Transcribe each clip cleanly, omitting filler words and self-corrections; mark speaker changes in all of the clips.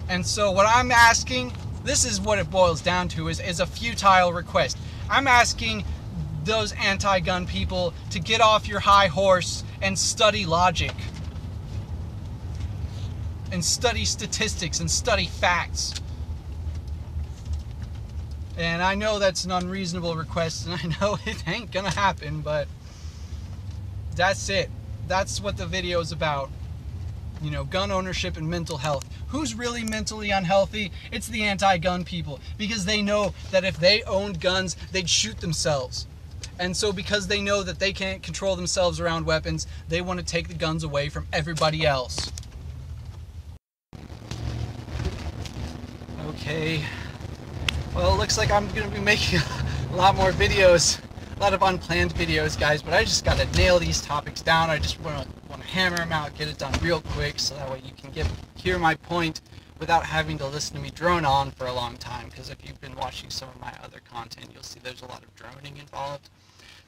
Speaker 1: And so what I'm asking, this is what it boils down to, is a futile request. I'm asking those anti-gun people to get off your high horse and study logic. And study statistics and study facts. And I know that's an unreasonable request, and I know it ain't gonna happen, but that's it. That's what the video is about. You know, gun ownership and mental health. Who's really mentally unhealthy? It's the anti-gun people, because they know that if they owned guns, they'd shoot themselves. And so because they know that they can't control themselves around weapons, they want to take the guns away from everybody else. Okay. Well, it looks like I'm going to be making a lot more videos, a lot of unplanned videos, guys, but I just got to nail these topics down. I just want to hammer them out, get it done real quick, so that way you can hear my point without having to listen to me drone on for a long time, because if you've been watching some of my other content, you'll see there's a lot of droning involved.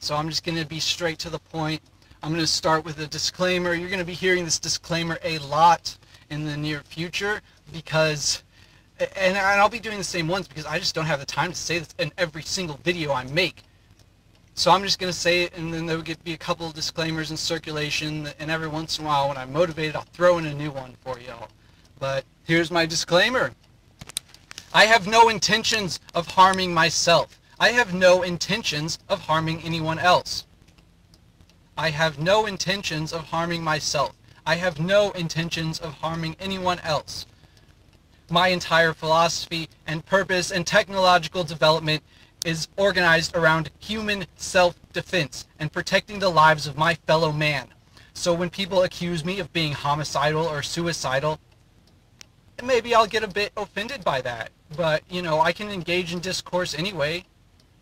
Speaker 1: So I'm just going to be straight to the point. I'm going to start with a disclaimer. You're going to be hearing this disclaimer a lot in the near future, because... And I'll be doing the same ones because I just don't have the time to say this in every single video I make. So I'm just going to say it, and then there will be a couple of disclaimers in circulation, and every once in a while when I'm motivated, I'll throw in a new one for y'all. But here's my disclaimer. I have no intentions of harming myself. I have no intentions of harming anyone else. I have no intentions of harming myself. I have no intentions of harming anyone else. My entire philosophy and purpose and technological development is organized around human self-defense and protecting the lives of my fellow man. So when people accuse me of being homicidal or suicidal, maybe I'll get a bit offended by that. But, you know, I can engage in discourse anyway.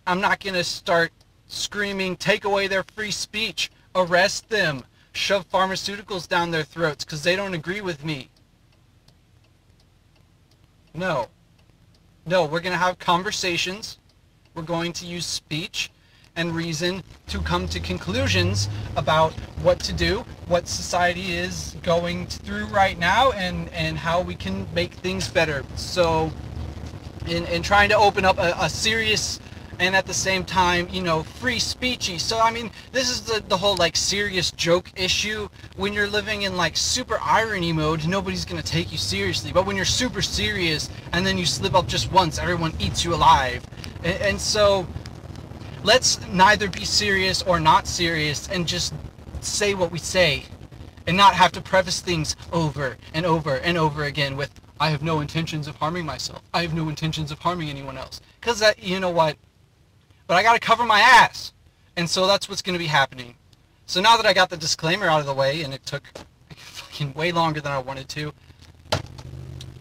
Speaker 1: I'm not going to start screaming, take away their free speech, arrest them, shove pharmaceuticals down their throats because they don't agree with me. No. No, we're going to have conversations. We're going to use speech and reason to come to conclusions about what to do, what society is going through right now, and how we can make things better. So, in trying to open up a serious and at the same time, you know, free speechy. So, I mean, this is the whole, like, serious joke issue. When you're living in, like, super irony mode, nobody's gonna take you seriously. But when you're super serious and then you slip up just once, everyone eats you alive. And so, let's neither be serious or not serious and just say what we say and not have to preface things over and over and over again with, I have no intentions of harming myself. I have no intentions of harming anyone else. Because, you know what? But I gotta cover my ass. And so that's what's gonna be happening. So now that I got the disclaimer out of the way, and it took fucking way longer than I wanted to,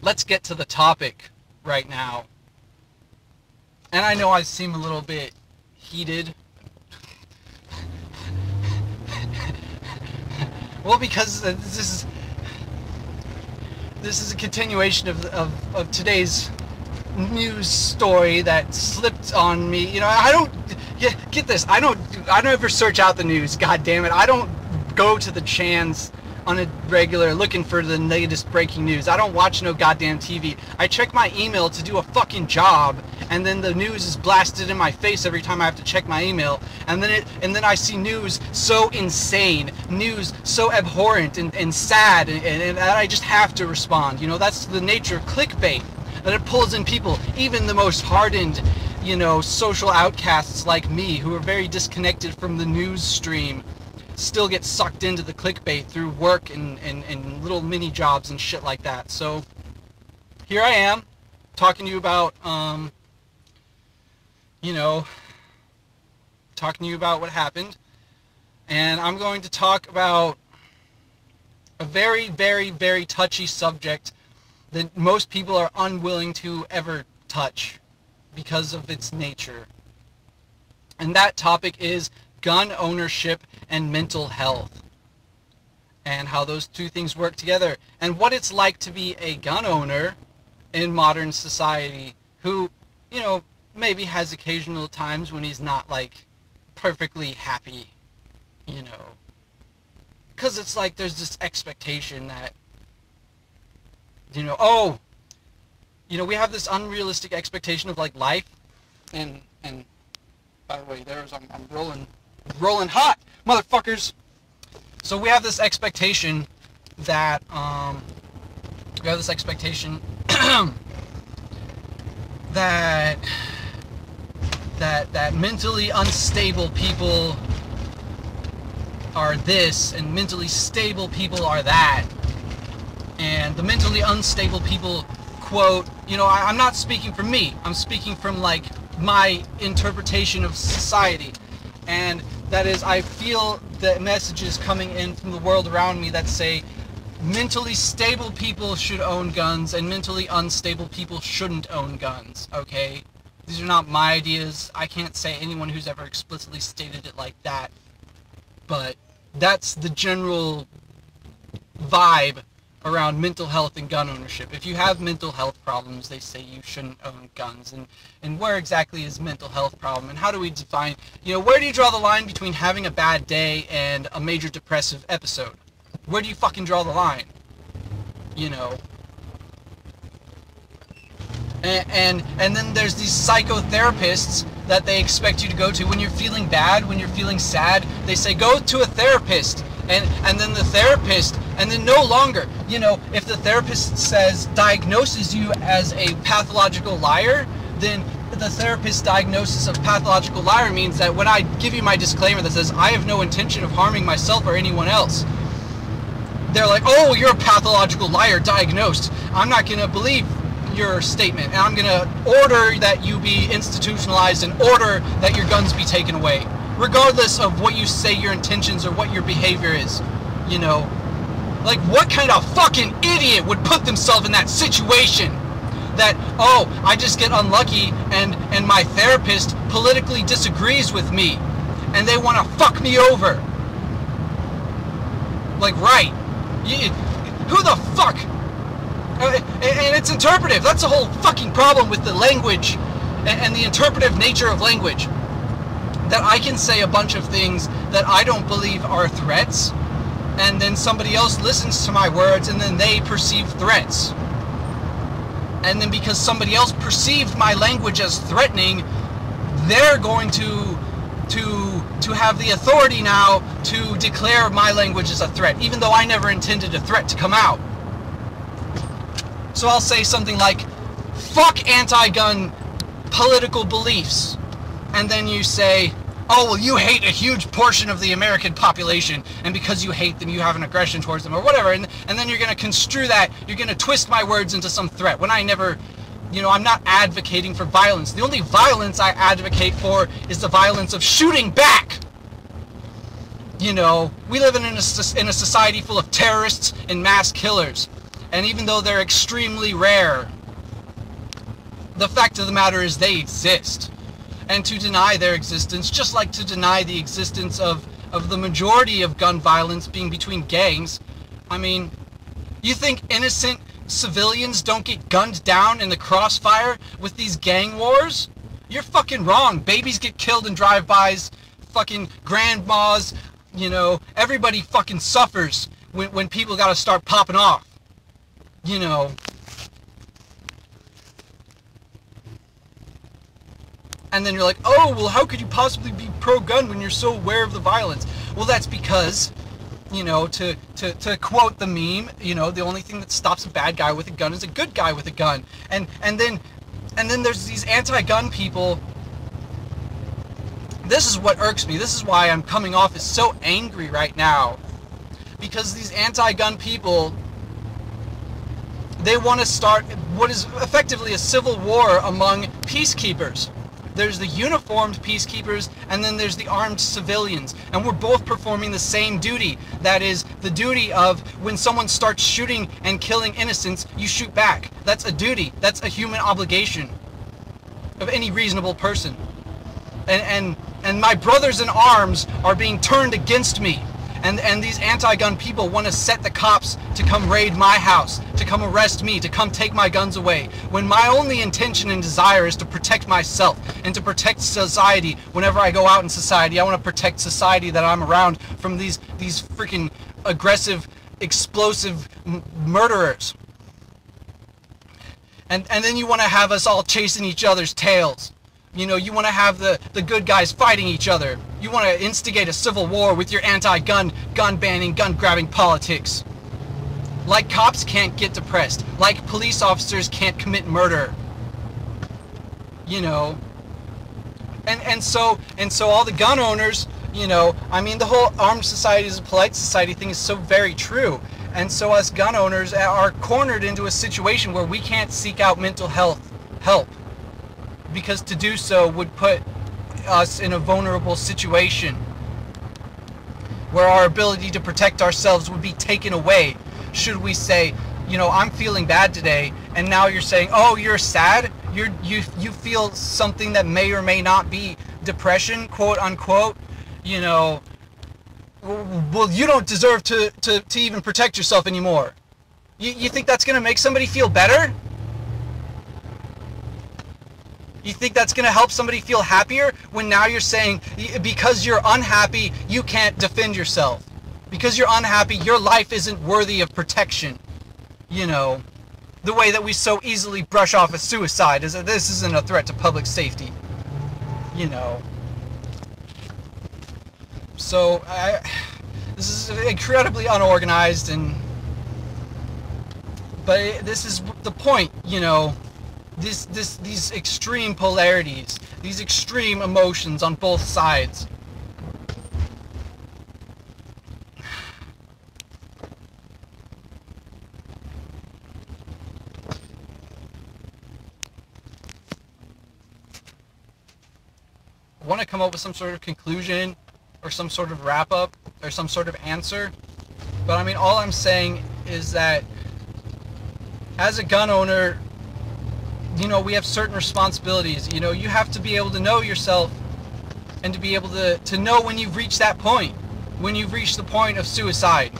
Speaker 1: let's get to the topic right now. And I know I seem a little bit heated. Well, because this is a continuation of today's news story that slipped on me. You know, I don't get this. I don't ever search out the news. God damn it! I don't go to the chans on a regular looking for the latest breaking news. I don't watch no goddamn TV. I check my email to do a fucking job, and then the news is blasted in my face every time I have to check my email. And then I see news so insane, news so abhorrent and sad, and I just have to respond. You know, that's the nature of clickbait. That it pulls in people, even the most hardened, you know, social outcasts like me, who are very disconnected from the news stream, still get sucked into the clickbait through work and little mini jobs and shit like that. So here I am, talking to you about, you know, talking to you about what happened. And I'm going to talk about a very, very, very touchy subject that most people are unwilling to ever touch because of its nature. And that topic is gun ownership and mental health, and how those two things work together, and what it's like to be a gun owner in modern society who, you know, maybe has occasional times when he's not, like, perfectly happy, you know. Because it's like there's this expectation that, you know, oh, you know, we have this unrealistic expectation of like life, and by the way, I'm rolling hot, motherfuckers. So we have this expectation that that mentally unstable people are this, and mentally stable people are that. And the mentally unstable people, quote, you know, I'm not speaking from me, I'm speaking from like my interpretation of society. And that is, I feel the messages coming in from the world around me that say mentally stable people should own guns and mentally unstable people shouldn't own guns, okay? These are not my ideas. I can't say anyone who's ever explicitly stated it like that. But that's the general vibe around mental health and gun ownership. If you have mental health problems, they say you shouldn't own guns. And where exactly is mental health problem? And how do we define, you know, where do you draw the line between having a bad day and a major depressive episode? Where do you fucking draw the line? You know? And then there's these psychotherapists that they expect you to go to when you're feeling bad, when you're feeling sad. They say, go to a therapist. And then the therapist, and then no longer, you know, if the therapist diagnoses you as a pathological liar, then the therapist's diagnosis of pathological liar means that when I give you my disclaimer that says I have no intention of harming myself or anyone else, they're like, oh, you're a pathological liar diagnosed. I'm not going to believe your statement, and I'm going to order that you be institutionalized and order that your guns be taken away, regardless of what you say your intentions or what your behavior is, you know? Like, what kind of fucking idiot would put themselves in that situation? That, oh, I just get unlucky and my therapist politically disagrees with me and they want to fuck me over. Like, right. Who the fuck? And it's interpretive. That's the whole fucking problem with the language and the interpretive nature of language. That I can say a bunch of things that I don't believe are threats, and then somebody else listens to my words and then they perceive threats. And then because somebody else perceived my language as threatening, they're going to have the authority now to declare my language as a threat, even though I never intended a threat to come out. So I'll say something like, fuck anti-gun political beliefs. And then you say, oh, well, you hate a huge portion of the American population, and because you hate them, you have an aggression towards them, or whatever. And then you're going to construe that, you're going to twist my words into some threat, when I never, you know, I'm not advocating for violence. The only violence I advocate for is the violence of shooting back. You know, we live in a society full of terrorists and mass killers. And even though they're extremely rare, the fact of the matter is they exist. And to deny their existence, just like to deny the existence of the majority of gun violence being between gangs, I mean, you think innocent civilians don't get gunned down in the crossfire with these gang wars? You're fucking wrong. Babies get killed in drive-bys, fucking grandmas, you know, everybody fucking suffers when people gotta start popping off, you know. And then you're like, oh, well, how could you possibly be pro-gun when you're so aware of the violence? Well, that's because, you know, to quote the meme, you know, the only thing that stops a bad guy with a gun is a good guy with a gun. And then there's these anti-gun people. This is what irks me. This is why I'm coming off as so angry right now. Because these anti-gun people, they want to start what is effectively a civil war among peacekeepers. There's the uniformed peacekeepers, and then there's the armed civilians. And we're both performing the same duty. That is, the duty of when someone starts shooting and killing innocents, you shoot back. That's a duty. That's a human obligation of any reasonable person. And my brothers in arms are being turned against me. And these anti-gun people want to set the cops to come raid my house, to come arrest me, to come take my guns away, when my only intention and desire is to protect myself and to protect society. Whenever I go out in society, I want to protect society that I'm around from these freaking aggressive, explosive murderers. And then you want to have us all chasing each other's tails. You know, you want to have the good guys fighting each other. You want to instigate a civil war with your anti-gun, gun-banning, gun-grabbing politics. Like cops can't get depressed. Like police officers can't commit murder. You know. And so all the gun owners, you know, I mean, the whole armed society is a polite society thing is so very true. And so us gun owners are cornered into a situation where we can't seek out mental health help, because to do so would put us in a vulnerable situation where our ability to protect ourselves would be taken away. Should we say, you know, I'm feeling bad today, and now you're saying, oh, you're sad? You feel something that may or may not be depression, quote unquote, you know, well, you don't deserve to even protect yourself anymore. You think that's going to make somebody feel better? You think that's going to help somebody feel happier when now you're saying because you're unhappy, you can't defend yourself? Because you're unhappy, your life isn't worthy of protection. You know, the way that we so easily brush off a suicide is that this isn't a threat to public safety. You know. So, this is incredibly unorganized, but this is the point, you know. These extreme polarities, these extreme emotions on both sides. I want to come up with some sort of conclusion or some sort of wrap up or some sort of answer, but I mean, all I'm saying is that as a gun owner, you know, we have certain responsibilities. You know, you have to be able to know yourself and to be able to know when you've reached that point, when you've reached the point of suicide.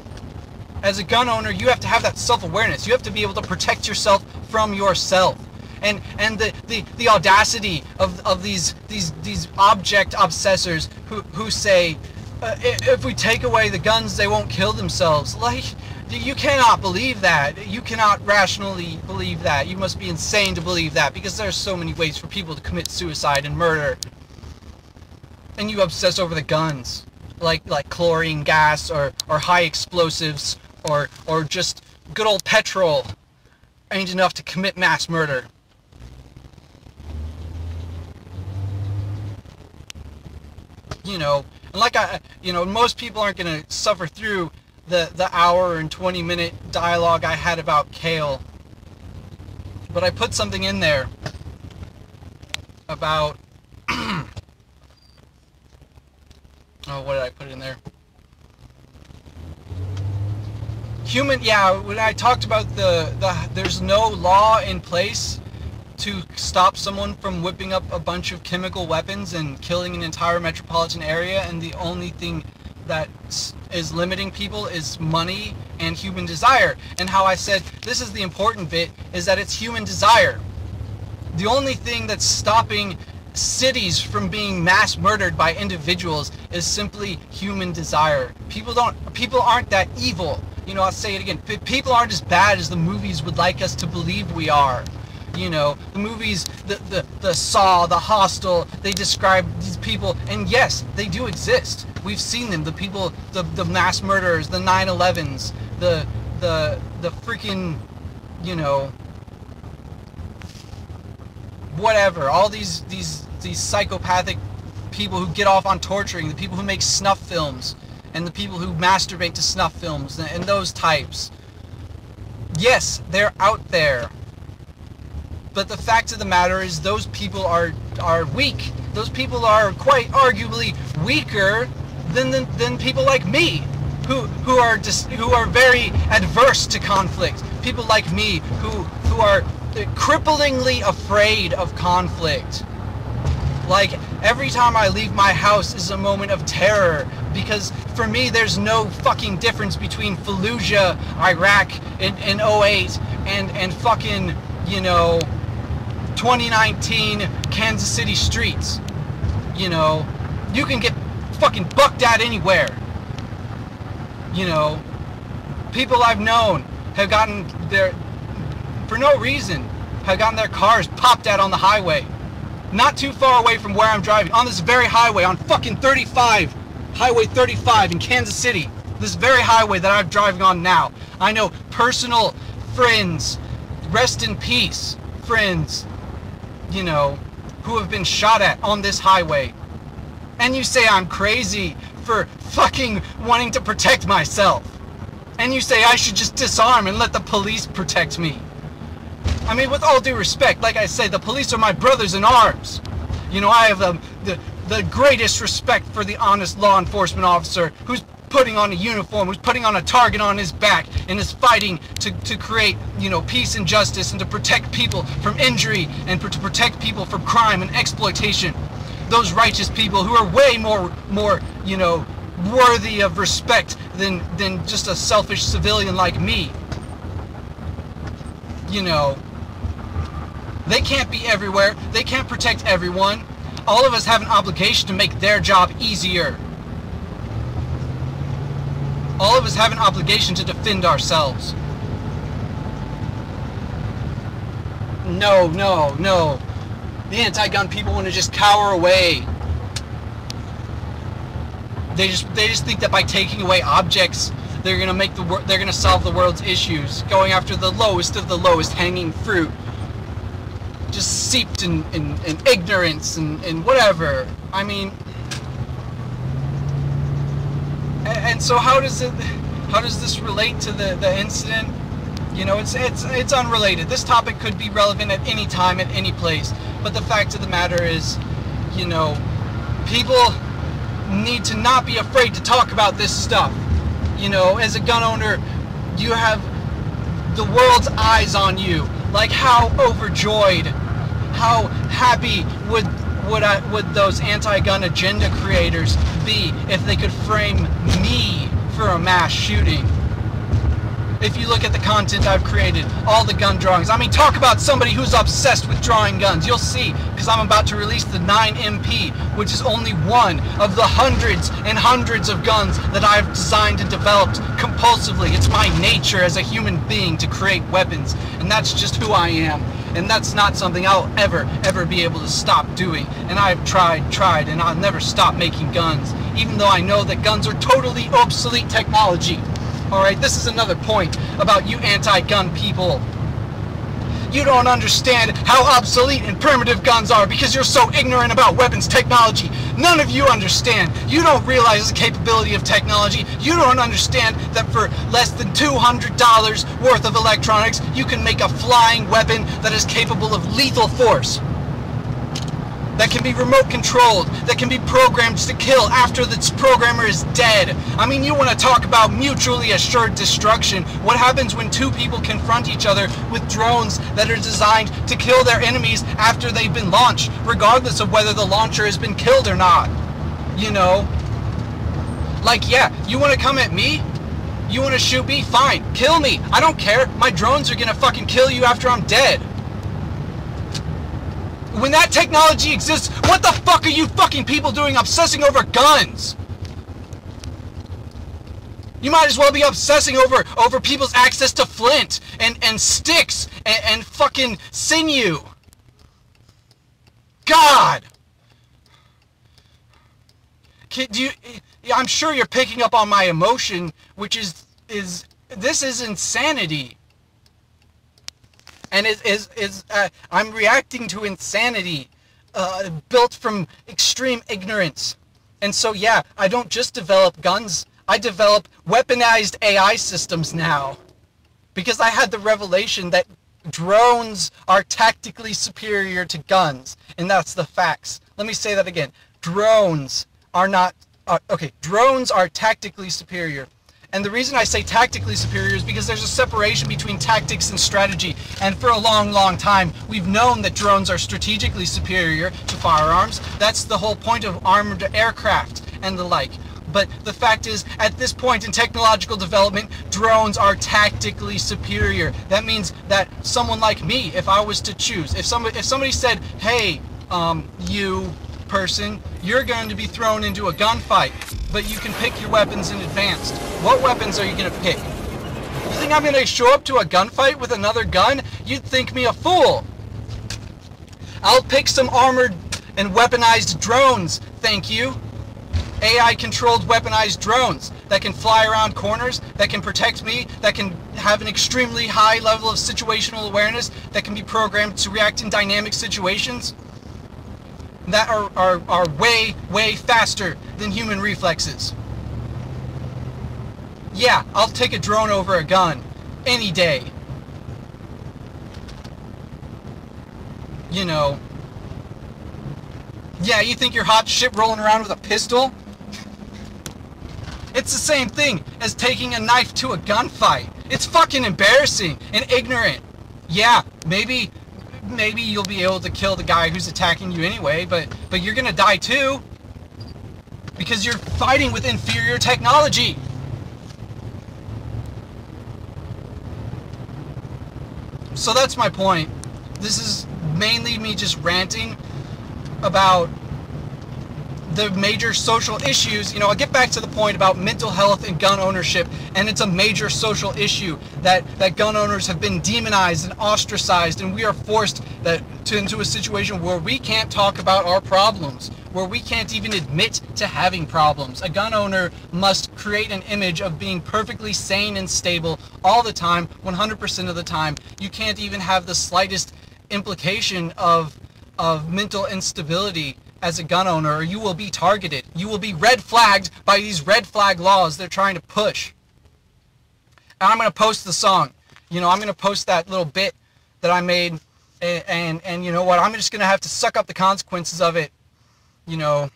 Speaker 1: As a gun owner, you have to have that self-awareness. You have to be able to protect yourself from yourself. And the audacity of these object obsessors who say, if we take away the guns, they won't kill themselves. Like, you cannot believe that. You cannot rationally believe that. You must be insane to believe that, because there are so many ways for people to commit suicide and murder. And you obsess over the guns, like chlorine gas or high explosives or just good old petrol ain't enough to commit mass murder. You know, and like you know, most people aren't going to suffer through the hour and 20-minute dialogue I had about kale. But I put something in there about oh, what did I put in there? When I talked about there's no law in place to stop someone from whipping up a bunch of chemical weapons and killing an entire metropolitan area, and the only thing that is limiting people is money and human desire. And how I said this is the important bit, is that it's human desire. The only thing that's stopping cities from being mass murdered by individuals is simply human desire. People aren't that evil. You know, I'll say it again. People aren't as bad as the movies would like us to believe we are. You know, the movies, the Saw, the Hostel, they describe these people, and yes, they do exist. We've seen them, the people, the mass murderers, the 9/11s, the freaking, you know, whatever, all these psychopathic people who get off on torturing, the people who make snuff films, and the people who masturbate to snuff films, and those types. Yes, they're out there. But the fact of the matter is, those people are weak. Those people are quite arguably weaker than people like me, who are very adverse to conflict. People like me who are cripplingly afraid of conflict. Like, every time I leave my house is a moment of terror, because for me there's no fucking difference between Fallujah, Iraq in 08 and fucking, you know, 2019 Kansas City streets. You know, you can get fucking bucked at anywhere. You know, people I've known have gotten there for no reason, have gotten their cars popped at on the highway. Not too far away from where I'm driving, on this very highway, on fucking 35, Highway 35 in Kansas City. This very highway that I'm driving on now. I know personal friends, rest in peace friends, you know, who have been shot at on this highway. And you say I'm crazy for fucking wanting to protect myself. And you say I should just disarm and let the police protect me. I mean, with all due respect, like I say, the police are my brothers in arms. You know, I have the greatest respect for the honest law enforcement officer who's putting on a uniform, who's putting on a target on his back and is fighting to create, you know, peace and justice and to protect people from injury and to protect people from crime and exploitation. Those righteous people who are way more, you know, worthy of respect than just a selfish civilian like me. You know, they can't be everywhere. They can't protect everyone. All of us have an obligation to make their job easier. All of us have an obligation to defend ourselves. No, no, no. The anti-gun people want to just cower away. They just think that by taking away objects, they're gonna solve the world's issues. Going after the lowest of the lowest hanging fruit. Just seeped in ignorance and whatever. I mean, and so how does this relate to the incident? You know, it's unrelated. This topic could be relevant at any time, at any place. But the fact of the matter is, you know, people need to not be afraid to talk about this stuff. You know, as a gun owner, you have the world's eyes on you. Like, how overjoyed, how happy would those anti-gun agenda creators be if they could frame me for a mass shooting? If you look at the content I've created, all the gun drawings, I mean, talk about somebody who's obsessed with drawing guns. You'll see, because I'm about to release the 9MP, which is only one of the hundreds and hundreds of guns that I've designed and developed compulsively. It's my nature as a human being to create weapons, and that's just who I am. And that's not something I'll ever be able to stop doing. And I've tried, and I'll never stop making guns, even though I know that guns are totally obsolete technology. Alright, this is another point about you anti-gun people. You don't understand how obsolete and primitive guns are because you're so ignorant about weapons technology. None of you understand. You don't realize the capability of technology. You don't understand that for less than $200 worth of electronics, you can make a flying weapon that is capable of lethal force. That can be remote controlled, that can be programmed to kill after the programmer is dead. I mean, you want to talk about mutually assured destruction. What happens when two people confront each other with drones that are designed to kill their enemies after they've been launched, regardless of whether the launcher has been killed or not? You know? Like, yeah, you want to come at me? You want to shoot me? Fine, kill me. I don't care. My drones are gonna fucking kill you after I'm dead. When that technology exists, what the fuck are you fucking people doing obsessing over guns? You might as well be obsessing over people's access to flint and sticks and fucking sinew. God! I'm sure you're picking up on my emotion, which is this is insanity. And I'm reacting to insanity built from extreme ignorance. And so, yeah, I don't just develop guns. I develop weaponized AI systems now. Because I had the revelation that drones are tactically superior to guns. And that's the facts. Let me say that again. Drones are not... drones are tactically superior. And the reason I say tactically superior is because there's a separation between tactics and strategy. And for a long, long time, we've known that drones are strategically superior to firearms. That's the whole point of armored aircraft and the like. But the fact is, at this point in technological development, drones are tactically superior. That means that someone like me, if I was to choose, if somebody said, hey, you person, you're going to be thrown into a gunfight, but you can pick your weapons in advance. What weapons are you going to pick? You think I'm going to show up to a gunfight with another gun? You'd think me a fool. I'll pick some armored and weaponized drones, thank you. AI-controlled weaponized drones that can fly around corners, that can protect me, that can have an extremely high level of situational awareness, that can be programmed to react in dynamic situations, that are way, way faster than human reflexes. Yeah, I'll take a drone over a gun any day. You know. Yeah, you think you're hot shit rolling around with a pistol? It's the same thing as taking a knife to a gunfight. It's fucking embarrassing and ignorant. Yeah, maybe you'll be able to kill the guy who's attacking you anyway, but you're gonna die too. Because you're fighting with inferior technology. So that's my point. This is mainly me just ranting about the major social issues. You know, I'll get back to the point about mental health and gun ownership, and it's a major social issue that gun owners have been demonized and ostracized, and we are forced into a situation where we can't talk about our problems, where we can't even admit to having problems. A gun owner must create an image of being perfectly sane and stable all the time, 100% of the time. You can't even have the slightest implication of mental instability as a gun owner, or you will be targeted. You will be red flagged by these red flag laws they're trying to push. And I'm going to post the song. You know, I'm going to post that little bit that I made, and you know what, I'm just going to have to suck up the consequences of it, you know,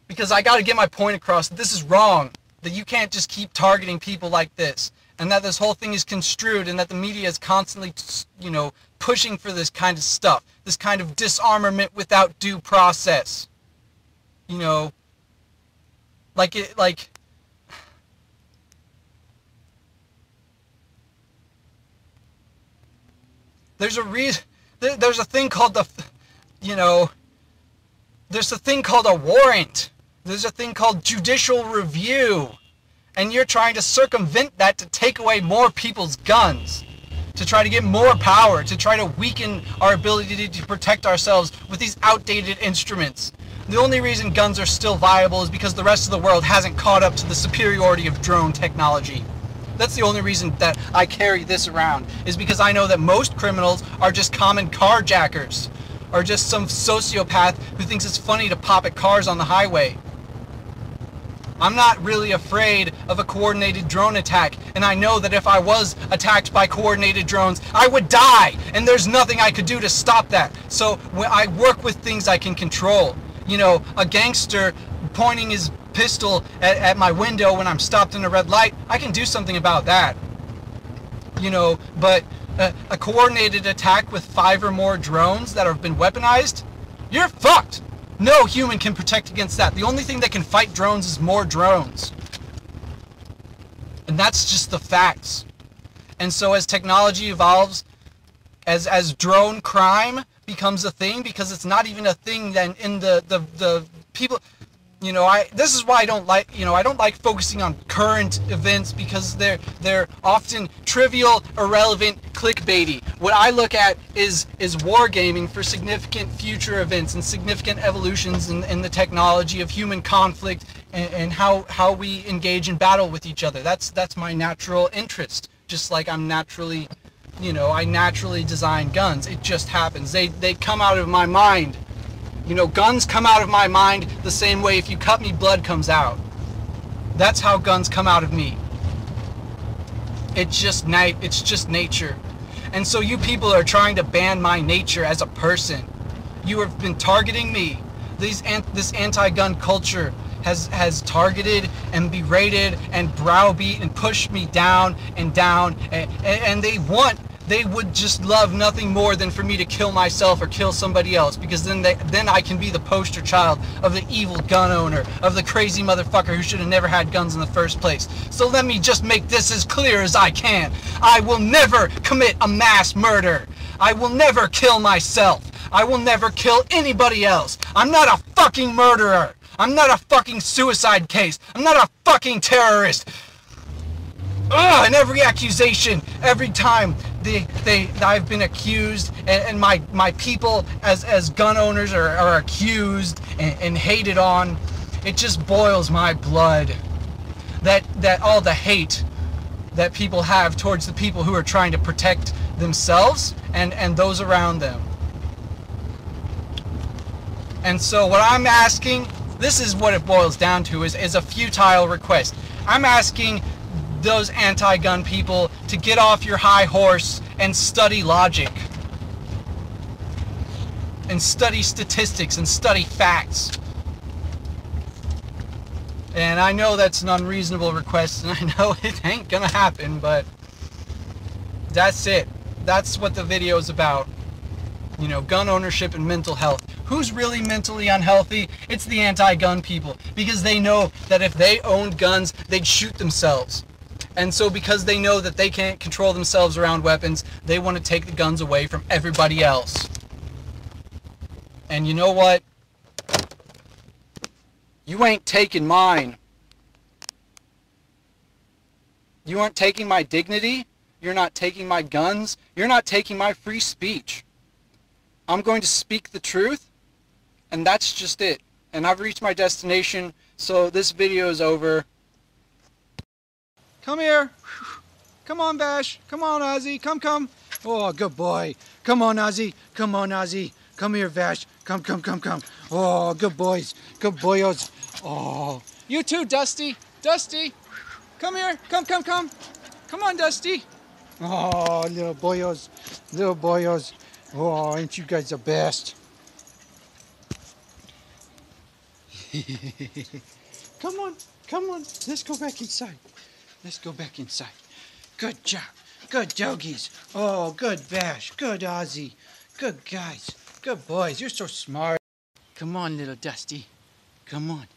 Speaker 1: because I got to get my point across that this is wrong, that you can't just keep targeting people like this, and that this whole thing is construed, and that the media is constantly, you know, pushing for this kind of stuff, this kind of disarmament without due process. You know, there's a reason, there's a thing called there's a thing called a warrant. There's a thing called judicial review. And you're trying to circumvent that to take away more people's guns, to try to get more power, to try to weaken our ability to protect ourselves with these outdated instruments. The only reason guns are still viable is because the rest of the world hasn't caught up to the superiority of drone technology. That's the only reason that I carry this around, is because I know that most criminals are just common carjackers, or just some sociopath who thinks it's funny to pop at cars on the highway. I'm not really afraid of a coordinated drone attack, and I know that if I was attacked by coordinated drones, I would die, and there's nothing I could do to stop that. So when I work with things I can control, you know, a gangster pointing his pistol at my window when I'm stopped in a red light, I can do something about that. You know, but a coordinated attack with 5 or more drones that have been weaponized, you're fucked. No human can protect against that. The only thing that can fight drones is more drones. And that's just the facts. And so as technology evolves, as drone crime becomes a thing, because it's not even a thing then in the people, you know, this is why I don't like, you know, I don't like focusing on current events, because they're often trivial, irrelevant, clickbaity. What I look at is wargaming for significant future events and significant evolutions in the technology of human conflict, and how we engage in battle with each other. That's my natural interest. Just like I'm naturally, you know, I naturally design guns. It just happens. They come out of my mind. You know, guns come out of my mind the same way if you cut me, blood comes out. That's how guns come out of me. It's just nature. And so you people are trying to ban my nature as a person. You have been targeting me. This anti-gun culture has targeted and berated and browbeat and pushed me down and down, and they would just love nothing more than for me to kill myself or kill somebody else, because then I can be the poster child of the evil gun owner, of the crazy motherfucker who should have never had guns in the first place. So let me just make this as clear as I can. I will never commit a mass murder. I will never kill myself. I will never kill anybody else. I'm not a fucking murderer. I'm not a fucking suicide case. I'm not a fucking terrorist. Ugh, and every accusation, every time I've been accused, and my people as gun owners are accused and hated on. It just boils my blood that all the hate that people have towards the people who are trying to protect themselves and those around them. And so what I'm asking, this is what it boils down to, is a futile request. I'm asking those anti-gun people to get off your high horse and study logic. And study statistics and study facts. And I know that's an unreasonable request, and I know it ain't gonna happen, but that's it. That's what the video is about. You know, gun ownership and mental health. Who's really mentally unhealthy? It's the anti-gun people, because they know that if they owned guns, they'd shoot themselves. And so because they know that they can't control themselves around weapons, they want to take the guns away from everybody else. And you know what? You ain't taking mine. You aren't taking my dignity. You're not taking my guns. You're not taking my free speech. I'm going to speak the truth, and that's just it. And I've reached my destination, so this video is over. Come here. Come on, Bash. Come on, Ozzy. Come. Oh, good boy. Come on, Ozzy. Come on, Ozzy. Come here, Vash. Come. Oh, good boys. Good boyos. Oh, you too, Dusty. Dusty. Come here. Come. Come on, Dusty. Oh, little boyos. Little boyos. Oh, ain't you guys the best? Come on. Let's go back inside. Good job. Good doggies. Oh, good Vash. Good Ozzy. Good guys. Good boys. You're so smart. Come on, little Dusty. Come on.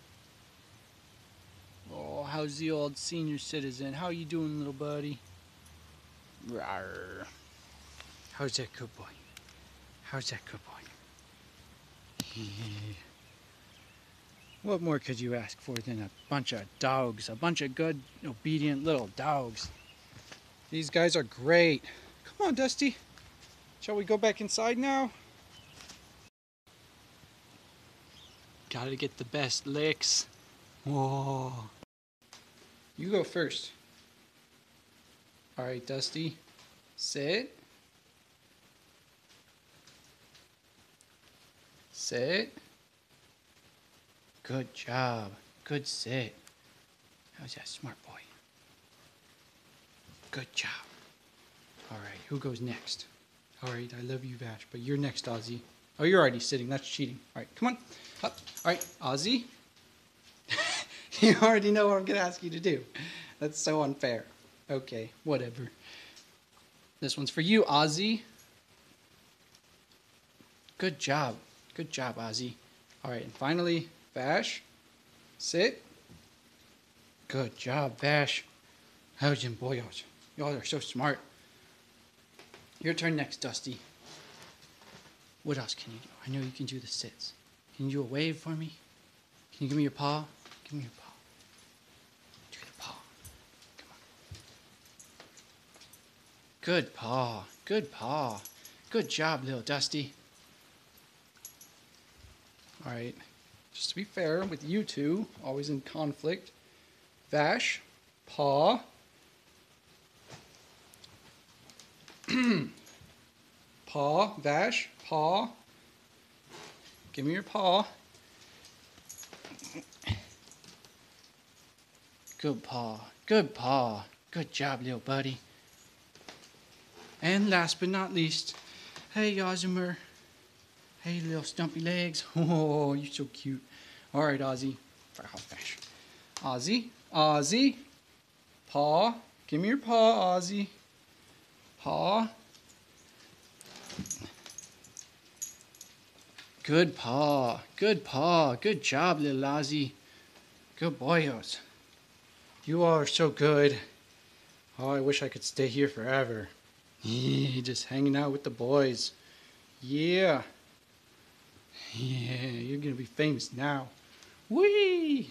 Speaker 1: Oh, how's the old senior citizen? How you doing, little buddy? Rawr. How's that good boy? What more could you ask for than a bunch of dogs? A bunch of good, obedient little dogs. These guys are great. Come on, Dusty. Shall we go back inside now? Gotta get the best licks. Whoa. You go first. All right, Dusty. Sit. Good job. Good sit. How's that, smart boy? Good job. All right, who goes next? All right, I love you, Vash, but you're next, Ozzy. Oh, you're already sitting. That's cheating. All right, come on. Up. All right, Ozzy. You already know what I'm going to ask you to do. That's so unfair. Okay, whatever. This one's for you, Ozzy. Good job. Good job, Ozzy. All right, and finally, Vash. Sit. Good job, Vash. How's them boyos? Y'all are so smart. Your turn next, Dusty. What else can you do? I know you can do the sits. Can you do a wave for me? Can you give me your paw? Give me your paw. Do the paw. Come on. Good paw. Good paw. Good job, little Dusty. All right. Just to be fair with you two, always in conflict. Vash, paw. Paw, Vash, paw. Give me your paw. Good paw. Good paw. Good job, little buddy. And last but not least, hey, Ozimer. Hey, little stumpy legs. Oh, you're so cute. All right, Ozzy. Vash. Ozzy. Ozzy. Paw. Give me your paw, Ozzy. Paw. Good paw. Good paw. Good job, little Ozzy. Good boyos. You all are so good. Oh, I wish I could stay here forever. Just hanging out with the boys. Yeah. Yeah, you're gonna be famous now. Whee!